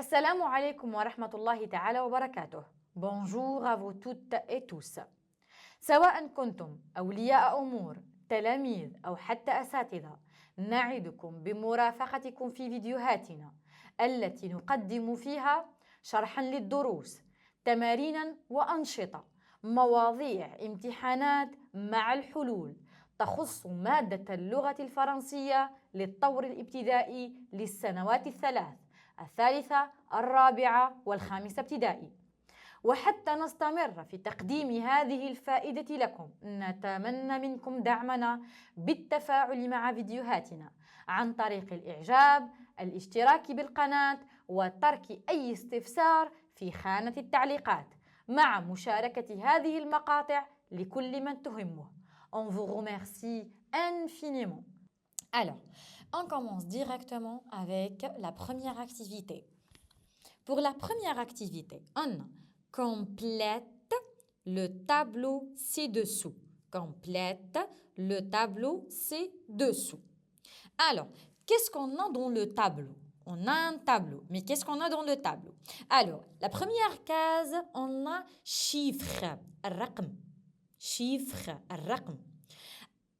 Assalamu alaikum wa rahmatullahi ta'ala wa barakatuh. Bonjour à vous toutes et tous. سواء كنتم أولياء أمور، تلاميذ أو حتى أساتذة، نعدكم بمرافقتكم في فيديوهاتنا التي نقدم فيها شرحا للدروس، تمارينا وأنشطة، مواضيع امتحانات مع الحلول تخص مادة اللغة الفرنسية للطور الابتدائي للسنوات الثالثة، الرابعة والخامسة ابتدائي. وحتى نستمر في تقديم هذه الفائدة لكم نتمنى منكم دعمنا بالتفاعل مع فيديوهاتنا عن طريق الإعجاب، الاشتراك بالقناة وترك أي استفسار في خانة التعليقات مع مشاركة هذه المقاطع لكل من تهمه. On vous remercie infiniment. Alors, on commence directement avec la première activité. Pour la première activité, on complète le tableau ci-dessous. Complète le tableau ci-dessous. Alors, qu'est-ce qu'on a dans le tableau? On a un tableau, mais qu'est-ce qu'on a dans le tableau? Alors, la première case, on a chiffre, raqm. Chiffre, raqm.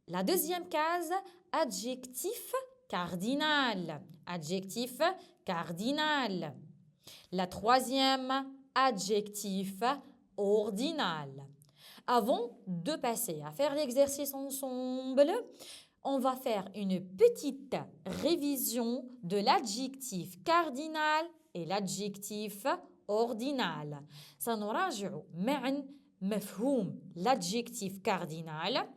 La deuxième case, adjectif cardinal. Adjectif cardinal. La troisième, adjectif ordinal. Avant de passer à faire l'exercice ensemble, on va faire une petite révision de l'adjectif cardinal et l'adjectif ordinal. سنراجع معا مفهوم l'adjectif cardinal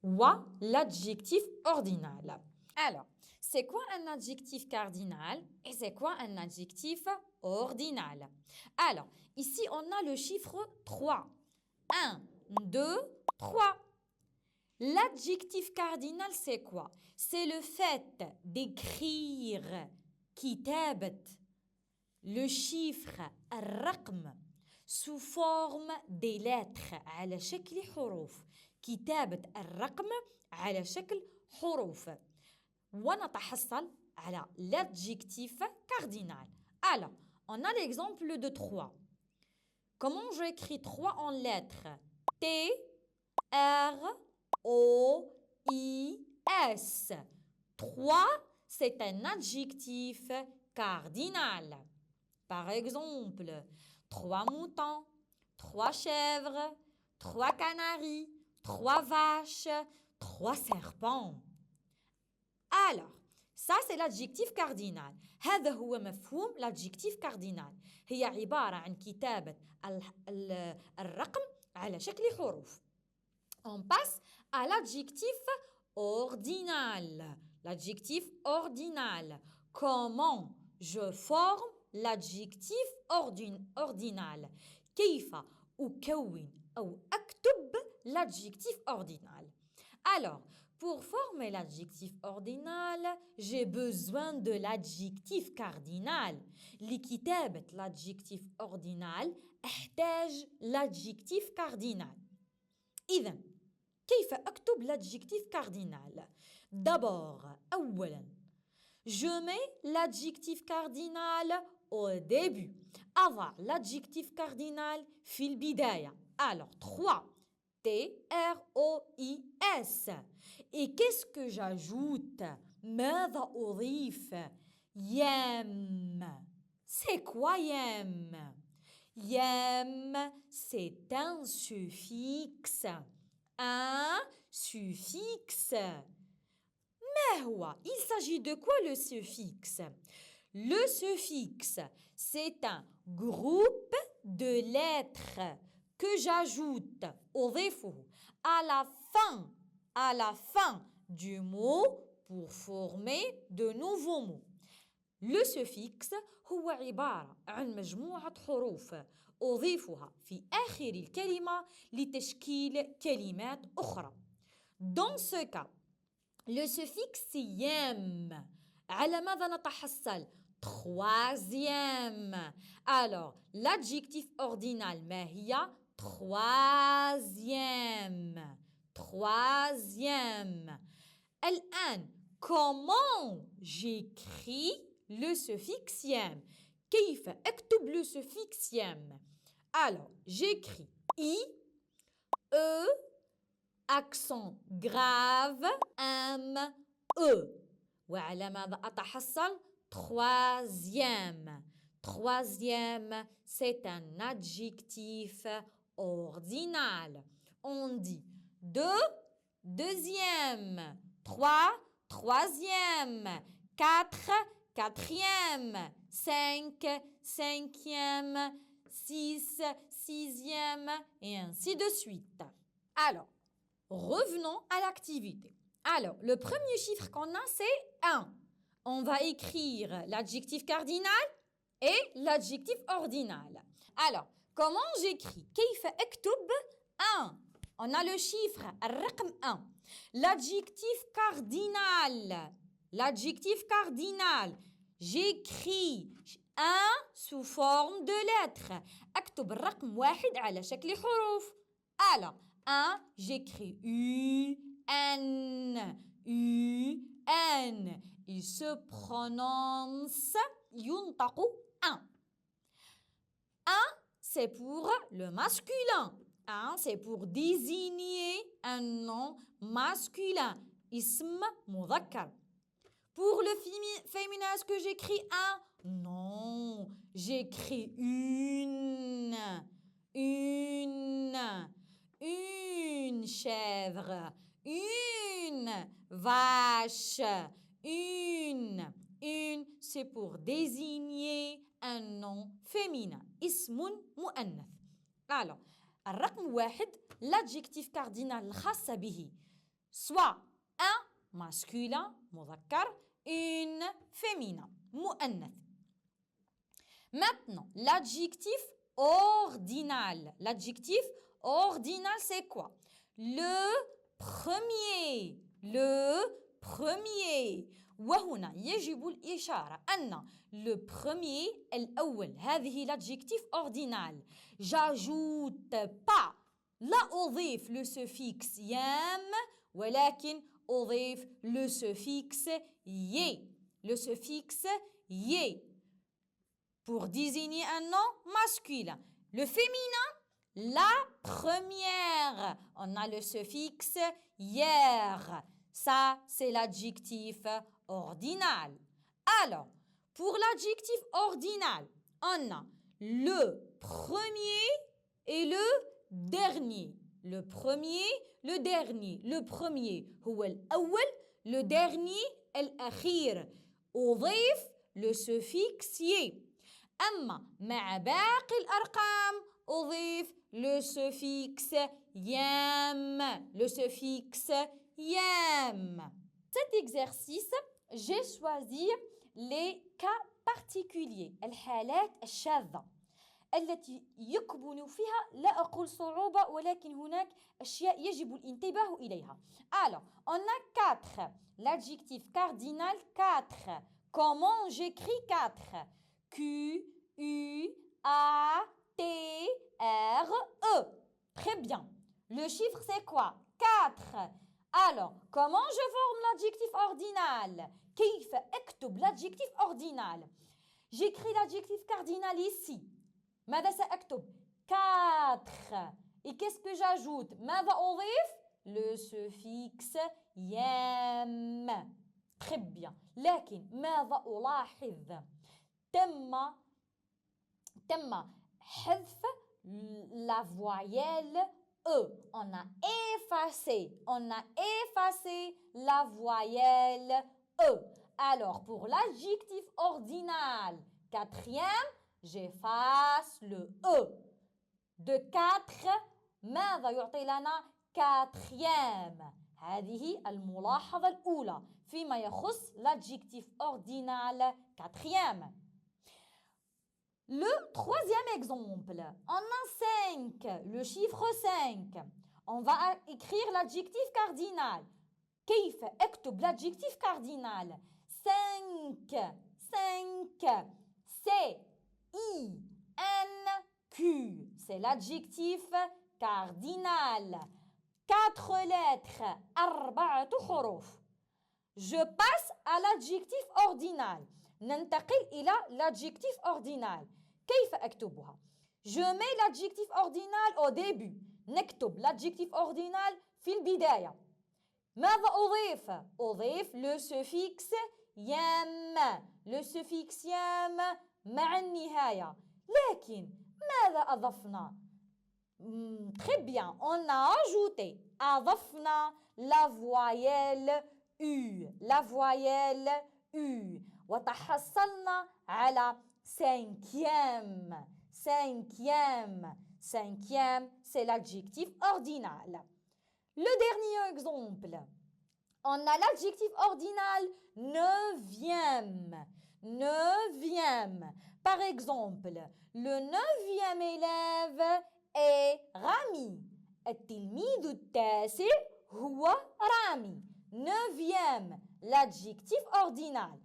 ou l'adjectif ordinal. Alors, c'est quoi un adjectif cardinal et c'est quoi un adjectif ordinal? Alors, ici, on a le chiffre 3. 1, 2, 3. L'adjectif cardinal, c'est quoi? C'est le fait d'écrire kitabat, le chiffre raqm, sous forme des lettres على شكل حروف. كتابة الرقم على شكل حروف. ونتحصل على l'adjectif cardinal. Alors, on a l'exemple de 3. Comment j'écris 3 en lettres? T, R, O, I, S. 3, c'est un adjectif cardinal. Par exemple, 3 moutons, 3 chèvres, 3 canaris, 3 vaches, 3 serpents. Alors, ça c'est l'adjectif cardinal. هذا هو مفهوم l'adjectif cardinal. هي عبارة عن كتابة الرقم على شكل حروف. On passe à l'adjectif ordinal. L'adjectif ordinal. Comment je forme l'adjectif ordinal? كيف أكون أو أكتب l'adjectif ordinal? Alors, pour former l'adjectif ordinal, j'ai besoin de l'adjectif cardinal. لكتابة l'adjectif ordinal أحتاج l'adjectif cardinal. إذن كيف أكتب l'adjectif cardinal? D'abord, أولاً, je mets l'adjectif cardinal au début. أضع l'adjectif cardinal في البداية. Alors, 3. T-R-O-I-S. Et qu'est-ce que j'ajoute? ماذا أضيف? يم. C'est quoi يم? يم, c'est un suffixe. Un suffixe. ما هو? Il s'agit de quoi le suffixe? Le suffixe, c'est un groupe de lettres que j'ajoute أضيفه à la fin du mot pour former de nouveaux mots. Le suffixe هو عبارة عن مجموعة حروف أضيفها في آخر الكلمة لتشكيل كلمات أخرى. Dans ce cas, le suffixe يم على ماذا نتحصل؟ troisième. Alors, l'adjectif ordinal ما هي؟ troisième. Troisième. الآن, comment j'écris le suffixe يم? كيف أكتب le suffixe يم؟ Alors, j'écris I, E, accent grave, M, E. وعلى ماذا أتحصل؟ Troisième. Troisième, c'est un adjectif ordinal. On dit deux, deuxième, trois, troisième, quatre, quatrième, cinq, cinquième, six, sixième, et ainsi de suite. Alors, revenons à l'activité. Alors, le premier chiffre qu'on a, c'est 1. On va écrire l'adjectif cardinal et l'adjectif ordinal. Alors, comment j'écris? كيف أكتب 1. On a le chiffre الرقم 1. L'adjectif cardinal. L'adjectif cardinal. J'écris 1 sous forme de lettres. أكتب الرقم 1 على شكل حروف. Alors, 1, j'écris U, N, U, N. Il se prononce ينطق 1. 1, c'est pour le masculin. 1, c'est pour désigner un nom masculin. اسم مذكر. Pour le féminin, est-ce que j'écris 1? Non, j'écris une. Une chèvre, une vache, une, c'est pour désigner un nom féminin. اسم مؤنث. Alors, الرقم 1, l'adjectif cardinal الخاص به, soit un masculin, مذكر, une féminin, مؤنث. Maintenant, l'adjectif ordinal. L'adjectif ordinal, c'est quoi? Le premier. وهنا يجب الإشارة أن le premier الأول هذه l'adjectif ordinal. J'ajoute pas. لا أضيف le suffixe يم ولكن أضيف le suffixe ي. Le suffixe ي pour désigner un nom masculin. Le féminin, la première. On a le suffixe hier. Ça, c'est l'adjectif ordinal. Alors, pour l'adjectif ordinal, on a le premier et le dernier. Le premier, le dernier. Le premier, هو الأول. Le dernier, الأخير. أضيف le suffixe ي. أما مع باقي الأرقام أضيف le suffixe يم. Le suffixe يم. Cet exercice, j'ai choisi les cas particuliers, الحالات الشاذة التي يكمن فيها لا أقول صعوبة ولكن هناك أشياء يجب الانتباه إليها. Alors, on a 4. L'adjectif cardinal 4. Comment j'écris 4? Q, U, A, T, R, E. Très bien. Le chiffre, c'est quoi? 4. Alors, comment je forme l'adjectif ordinal? كيف أكتب l'adjectif ordinal? J'écris l'adjectif cardinal ici. ماذا سأكتب؟ 4. Et qu'est-ce que j'ajoute؟ ماذا أضيف؟ Le suffixe يم. Très bien. لكن ماذا ألاحظ؟ تم حذف la voyelle E. On a effacé la voyelle E. Alors, pour l'adjectif ordinal, 4e, j'efface le E. De 4, ماذا يعطي لنا 4e؟ هذه الملاحظة الأولى فيما يخص l'adjectif ordinal 4e. Le 3e exemple, on a 5, le chiffre 5. On va écrire l'adjectif cardinal. كيف أكتب l'adjectif cardinal? 5, C, I, N, Q. C'est l'adjectif cardinal. 4 lettres, 4 حروف. Je passe à l'adjectif ordinal. ننتقل إلى l'adjectif ordinal. كيف أكتبها؟ Je mets l'adjectif ordinal au début. نكتب l'adjectif ordinal في البداية. ماذا أضيف؟ أضيف le suffixe يام. Le suffixe يام مع النهاية. لكن ماذا أضفنا؟ Très bien, on a ajouté. أضفنا la voyelle U. La voyelle U. وتحصلنا على cinquième. Cinquième. Cinquième, c'est l'adjectif ordinal. Le dernier exemple. On a l'adjectif ordinal neuvième. Neuvième. Par exemple, le neuvième élève est Rami. التلميذ التاسع هو رامي. Neuvième, l'adjectif ordinal.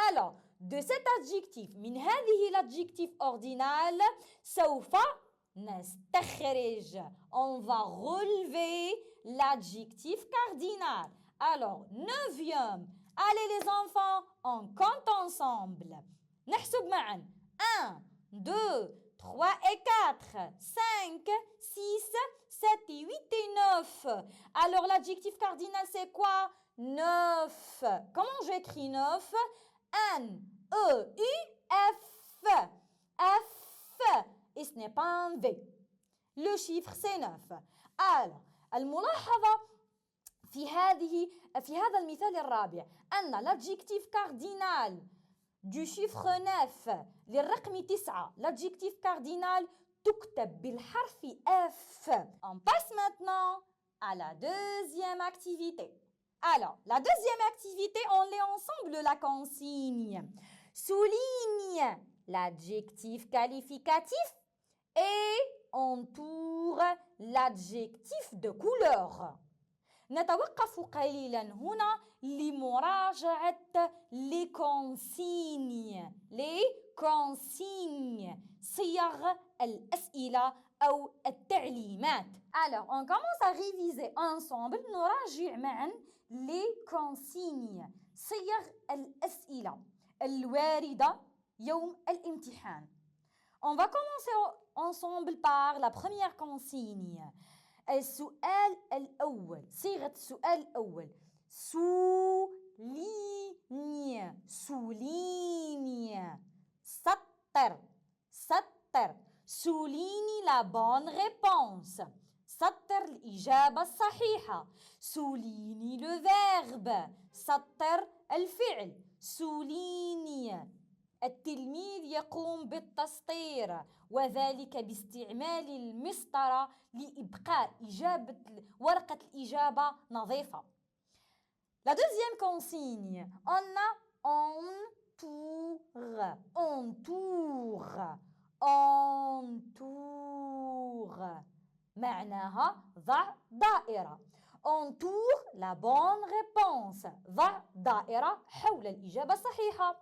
Alors, de cet adjectif, من هذه l'adjectif ordinal, سوف نستخرج. On va relever l'adjectif cardinal. Alors, neuvième. Allez les enfants, on compte ensemble. نحسب معا. 1, 2, 3 et 4, 5, 6, 7 et 8 et 9. Alors, l'adjectif cardinal, c'est quoi? 9. Comment j'écris 9? N, E, U, F. F. Et ce n'est pas un V. Le chiffre, c'est 9. Alors, الملاحظة في هذا المثال الرابع أن l'adjectif cardinal du chiffre 9 للرقم 9 l'adjectif cardinal تكتب بالحرف F. On passe maintenant à la deuxième activité. Alors, la deuxième activité, on lit ensemble la consigne. Souligne l'adjectif qualificatif et entoure l'adjectif de couleur. نتوقف قليلا هنا لمراجعة les consignes. Les consignes. صيغ الأسئلة أو التعليمات. Alors, on commence à réviser ensemble. نراجع معا les consignes. صيغ الأسئلة الواردة يوم الامتحان. On va commencer ensemble par la première consigne. السؤال الأول. صيغة السؤال الأول. souligne. Souligne. سطر. سطر. Souligne la bonne réponse. سطر الإجابة الصحيحة. Souligne le verbe. سطر الفعل. Souligne. التلميذ يقوم بالتسطير وذلك باستعمال المسطرة لإبقاء ورقة الإجابة نظيفة. La deuxième consigne, on a entoure. Entoure. Entoure. معناها ضع دائرة. Entoure la bonne réponse. ضع دائرة حول الإجابة الصحيحة.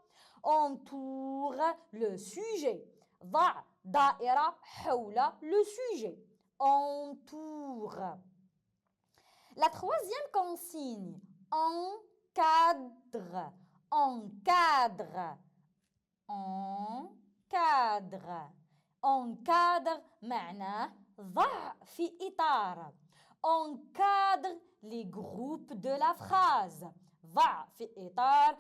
Entoure le sujet. ضع دائرة حول le sujet. Entoure. La troisième consigne. Encadre. Encadre. Encadre. Encadre معناه ضع في إطار. Encadre les groupes de la phrase. ضع في إطار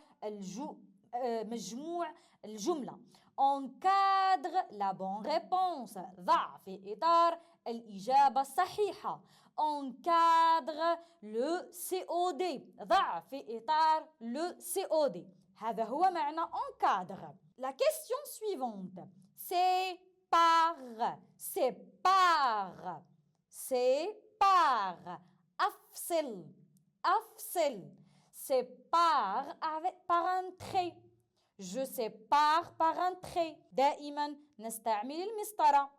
مجموع الجملة. Encadre la bonne réponse. ضع في إطار الإجابة الصحيحة. Encadre le COD. ضع في إطار le COD. هذا هو معنى encadre. La question suivante. Sépare. Sépare. Sépare. أفصل. أفصل. Sépare par un trait. Je sépare par un trait. دائما نستعمل المسطرة.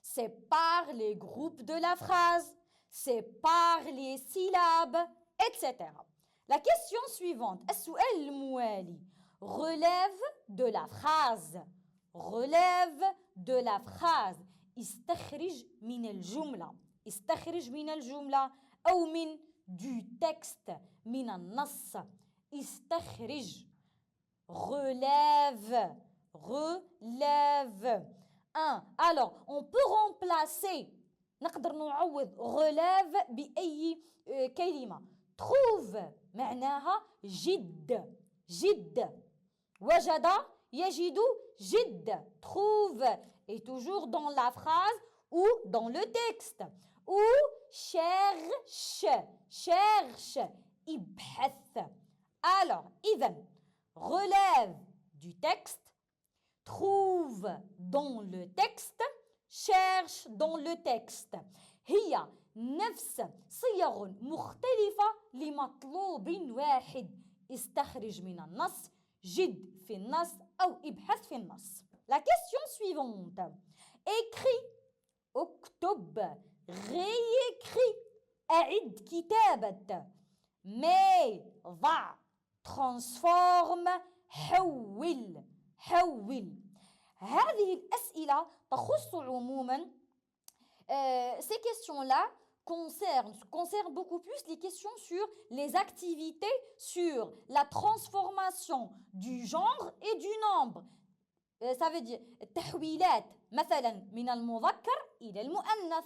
Sépare les groupes de la phrase. Sépare les syllabes, etc. La question suivante. السؤال الموالي. Relève de la phrase. Relève de la phrase. استخرج من الجملة. استخرج من الجملة أو من du texte. من النص. استخرج. relève, relève. Alors, on peut remplacer نقدر نعوض relève بأي كلمة. trouve معناها جد جد. وجد يجد جد. trouve est toujours dans la phrase ou dans le texte. Ou cherche cherche ابحث. Alors, إذن relève du texte, trouve dans le texte, cherche dans le texte. هي نفس صيغ مختلفة لمطلوب واحد. استخرج من النص، جد في النص أو ابحث في النص. La question suivante. écris, اكتب، réécris، أعد كتابة، mets، ضع، transforme، حول حول. هذه الأسئلة تخص عموما ces questions-là concernent beaucoup plus les questions sur les activités, sur la transformation du genre et du nombre. Ça veut dire التحويلات مثلا من المذكر إلى المؤنث.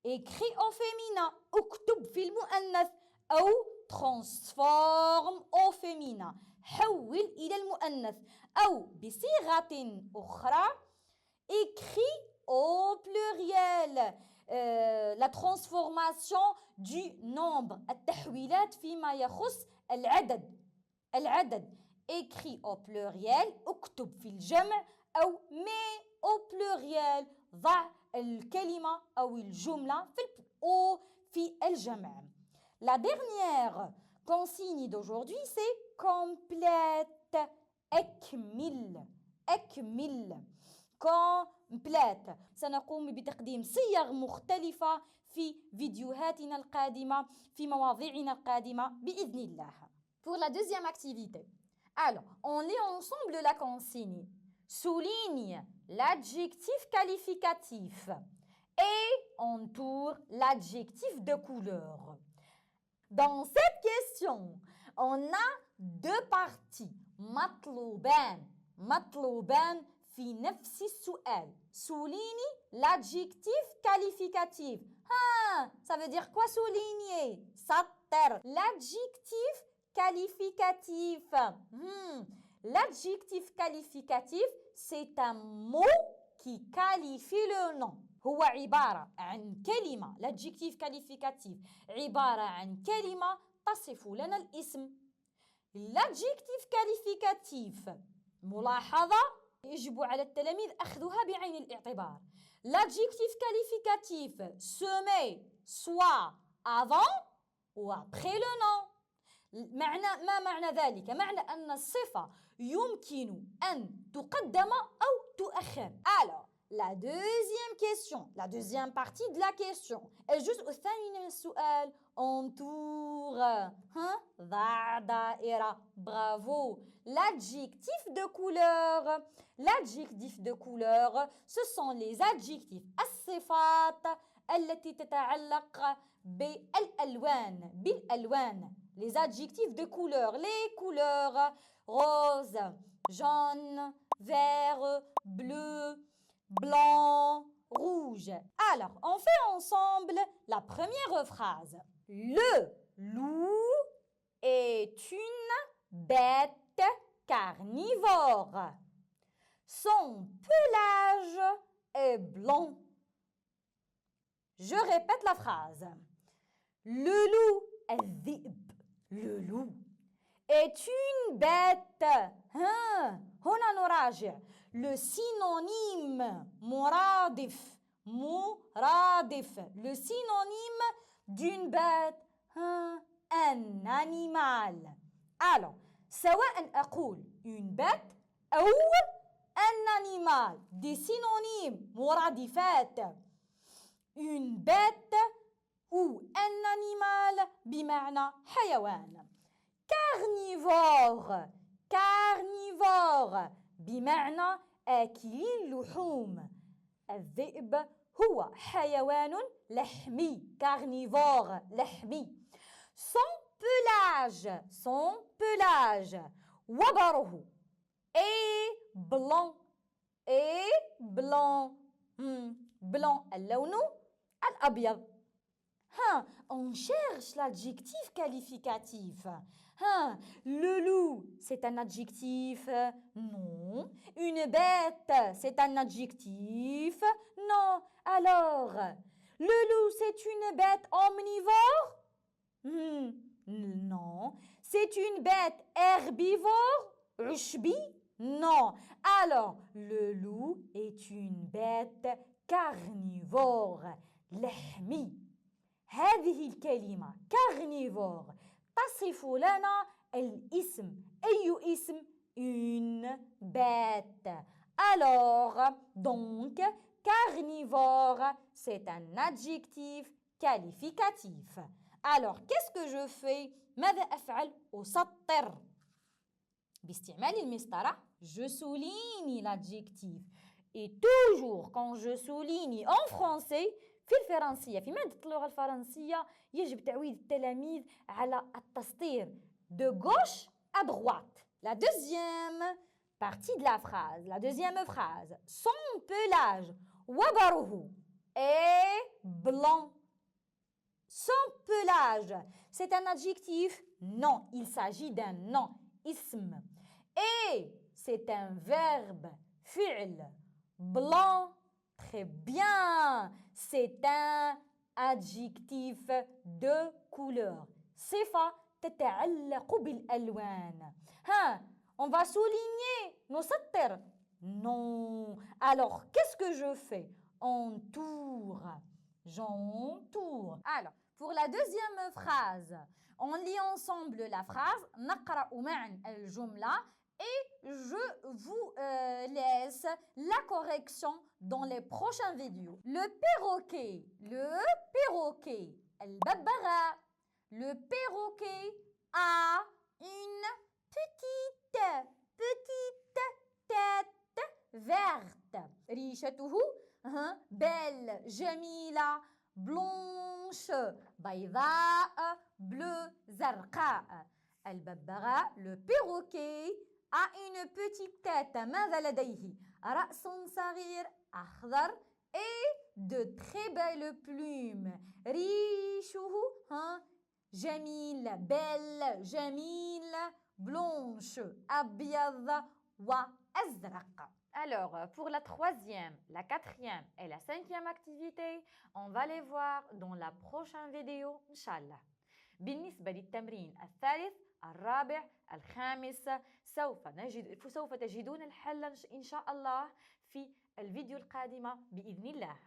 écris au féminin، اكتب في المؤنث، أو transforme au féminin، حول إلى المؤنث. أو بصيغة أخرى écris au pluriel. La transformation du nombre. التحويلات فيما يخص العدد. العدد écrit au pluriel، اكتب في الجمع، أو mets au pluriel، ضع الكلمة أو الجملة في الجمع. La dernière consigne d'aujourd'hui c'est complète. أكمل أكمل. complète. سنقوم بتقديم صيغ مختلفة في فيديوهاتنا القادمة، في مواضيعنا القادمة بإذن الله. Pour la deuxième activité, alors, on lit ensemble la consigne. Souligne l'adjectif qualificatif et entoure l'adjectif de couleur. Dans cette question, on a deux parties. مطلوبان مطلوبان في نفس السؤال. Souligne l'adjectif qualificatif. Ça veut dire quoi souligner? سطر. L'adjectif qualificatif. L'adjectif qualificatif, c'est un mot qui qualifie le nom. هو عبارة عن كلمة. L'adjectif qualificatif عبارة عن كلمة تصف لنا الاسم. L'adjectif qualificatif ملاحظة يجب على التلاميذ أخذها بعين الاعتبار. L'adjectif qualificatif se met soit avant ou après le nom. ما معنى ذلك؟ معنى أن الصفة يمكن أن تقدم أو تؤخر. Alors, la deuxième question, la deuxième partie de la question. الجزء الثاني من السؤال entoure. ضع دائرة. Bravo. L'adjectif de couleur. L'adjectif de couleur, ce sont les adjectifs الصفات التي تتعلق بالألوان. بالألوان. Les adjectifs de couleur. Les couleurs rose, jaune, vert, bleu, blanc, rouge. Alors, on fait ensemble la première phrase. Le loup est une bête carnivore. Son pelage est blanc. Je répète la phrase. Le loup, الذئب, le loup, est une bête. هنا نراجع. Le synonyme مرادف. مرادف. Le synonyme d'une bête. Un animal. Alors, سواء أقول une bête أو un animal. Des synonymes مرادفات. Une bête ou un animal بمعنى حيوان. Carnivore. Carnivore بمعنى آكل اللحوم. الذئب هو حيوان لحمي. Carnivore لحمي. Son pelage. Son pelage. وبره. et blanc et blanc. Blanc اللون الأبيض. On cherche l'adjectif qualificatif. Le loup, c'est un adjectif? Non. Une bête, c'est un adjectif? Non. Alors, le loup, c'est une bête omnivore? Non. C'est une bête herbivore? عشبي? Non. Alors, le loup est une bête carnivore. لحمي. هذه الكلمة carnivore تصف لنا الاسم. أي اسم؟ Une bête. Alors, donc, carnivore, c'est un adjectif qualificatif. Alors, qu'est-ce que je fais؟ ماذا أفعل؟ أسطر. باستعمال المسطرة je souligne l'adjectif. Et toujours quand je souligne en français في الفرنسية في مادة اللغة الفرنسية يجب تعويد التلاميذ على التسطير de gauche à droite. La deuxième partie de la phrase, la deuxième phrase, son pelage وبره est blanc. Son pelage, c'est un adjectif? Non, il s'agit d'un nom, ism. Et c'est un verbe, fi'l. Blanc, très bien. C'est un adjectif de couleur. صفة تتعلق بالألوان. On va souligner, نسطر. Non. Alors, qu'est-ce que je fais? Entoure. J'entoure. Alors, pour la deuxième phrase, on lit ensemble la phrase نقرأ معا الجملة et je vous laisse la correction dans les prochaines vidéos. Le perroquet, الببغاء. Le perroquet a une petite tête verte. ريشته belle, جميلة, blanche, بيضاء, bleu, زرقاء. الببغاء, le perroquet, a une petite tête. ماذا لديه؟ رأس صغير أخضر et de très belles plumes. ريشه جميل, belle, جميل, blanche, أبيض وأزرق. Alors, pour la troisième, la quatrième et la cinquième activité, on va les voir dans la prochaine vidéo, Inch'Allah. بالنسبة للتمرين الثالث الرابع الخامس سوف تجدون الحل إن شاء الله في الفيديو القادمة بإذن الله.